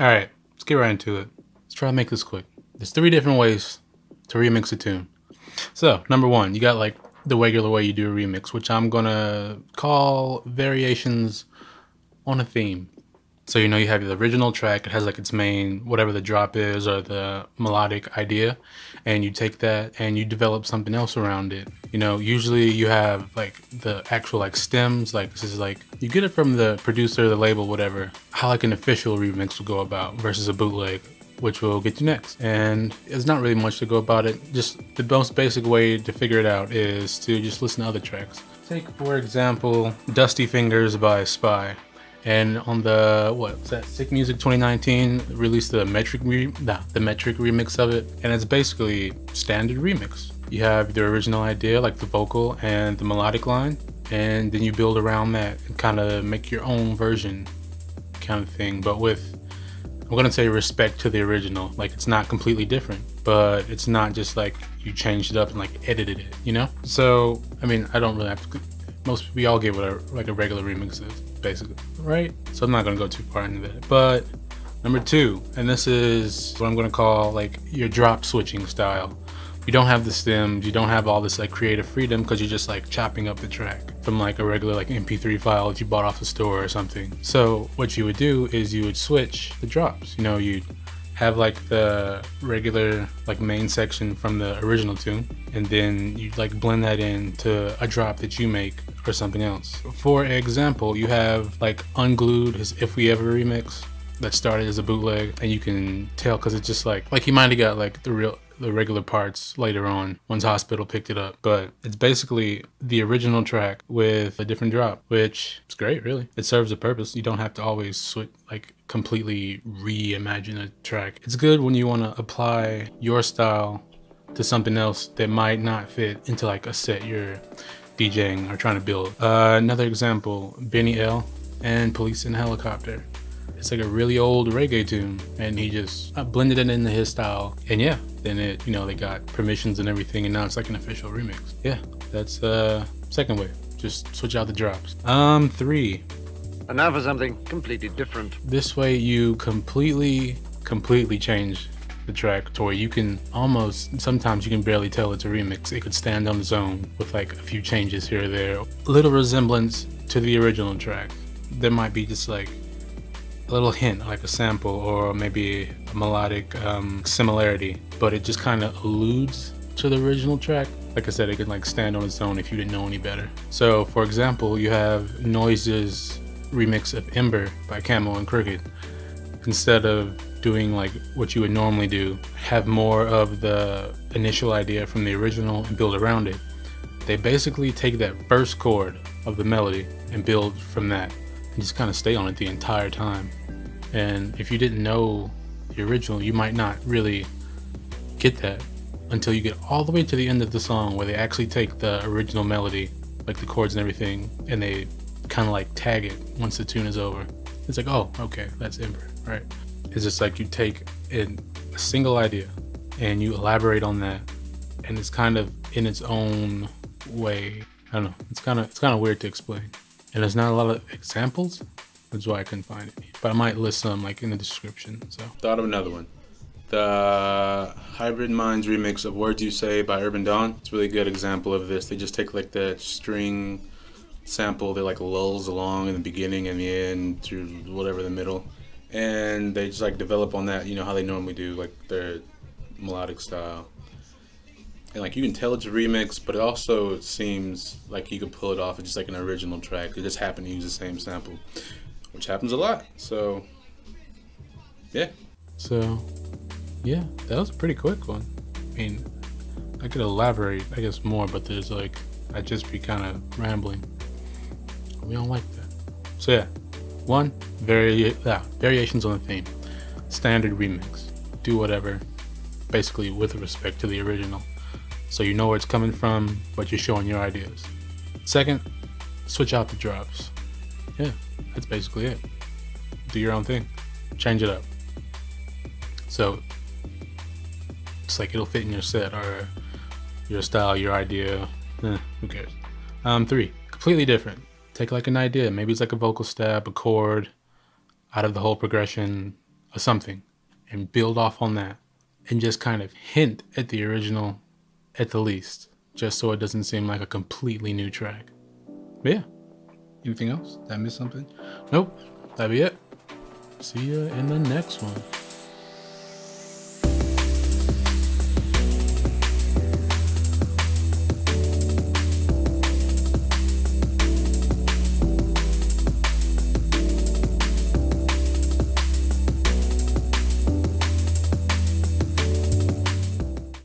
All right, let's get right into it. Let's try to make this quick. There's 3 different ways to remix a tune. So, number 1, you got like the regular way you do a remix, which I'm gonna call variations on a theme. So you have the original track, it has like its main, whatever the drop is or the melodic idea, and you take that and you develop something else around it. Usually you have like the actual like stems, like this is like, you get it from the producer, the label, whatever, how like an official remix will go about versus a bootleg, which we'll get to next. And there's not really much to go about it. Just the most basic way to figure it out is to just listen to other tracks. Take, for example, Dusty Fingers by Spy. And on the, what was that, Sick Music 2019 released the metric remix of it, and it's basically standard remix. You have the original idea, like the vocal and the melodic line, and then you build around that and kind of make your own version kind of thing, but with, I'm gonna say, respect to the original. Like, it's not completely different, but it's not just like you changed it up and like edited it, So, I mean, I don't really have to, we all get what a regular remix is, basically, right? So I'm not gonna go too far into that. But number 2, and this is what I'm gonna call like your drop switching style. You don't have the stems, you don't have all this like creative freedom because you're just like chopping up the track from like a regular like MP3 file that you bought off the store or something. So what you would do is you would switch the drops. You'd have like the regular like main section from the original tune, and then you like blend that into a drop that you make or something else. For example, you have like Unglued, his If We Ever remix that started as a bootleg, and you can tell because it's just like he might have got like the regular parts later on once Hospital picked it up, but it's basically the original track with a different drop, which is great. Really, it serves a purpose. You don't have to always switch, like completely reimagine a track. It's good when you want to apply your style to something else that might not fit into like a set you're DJing or trying to build. Another example, Benny L and Police in Helicopter. It's like a really old reggae tune, and he just blended it into his style, and yeah, then it, they got permissions and everything, and now it's like an official remix. Yeah, that's the second way. Just switch out the drops. 3. And now for something completely different. This way you completely change the track to where you can sometimes you can barely tell it's a remix. It could stand on its own with like a few changes here or there. Little resemblance to the original track. There might be just like a little hint, like a sample or maybe a melodic similarity, but it just kind of alludes to the original track. Like I said, it could like stand on its own if you didn't know any better. So for example, you have Noise's remix of Ember by Camo and Crooked. Instead of doing like what you would normally do, have more of the initial idea from the original and build around it. They basically take that first chord of the melody and build from that and just kind of stay on it the entire time. And if you didn't know the original, you might not really get that until you get all the way to the end of the song where they actually take the original melody, like the chords and everything, and they kind of like tag it once the tune is over. It's like, oh, okay, that's Ember, right? It's just like you take a single idea and you elaborate on that, and it's kind of in its own way. I don't know. It's kind of weird to explain, and there's not a lot of examples. That's why I couldn't find it, but I might list some like in the description. So thought of another one. The Hybrid Minds remix of Words You Say by Urban Dawn. It's a really good example of this. They just take like that string sample that like lulls along in the beginning and the end through whatever the middle, and they just like develop on that, how they normally do, like their melodic style. And like you can tell it's a remix, but it also seems like you could pull it off as just like an original track. They just happen to use the same sample, which happens a lot. So yeah. So yeah, that was a pretty quick one. I mean, I could elaborate, I guess, more, but there's like, I'd just be kind of rambling. We don't like that. So yeah, 1, variations on the theme. Standard remix. Do whatever, basically with respect to the original. So you know where it's coming from, but you're showing your ideas. 2nd, switch out the drops. Yeah, that's basically it. Do your own thing. Change it up. So it's like it'll fit in your set or your style, your idea. Who cares? 3, completely different. Take like an idea. Maybe it's like a vocal step, a chord, out of the whole progression, a something and build off on that and just kind of hint at the original at the least, just so it doesn't seem like a completely new track. But yeah, anything else? Did I miss something? Nope, that'd be it. See ya in the next one.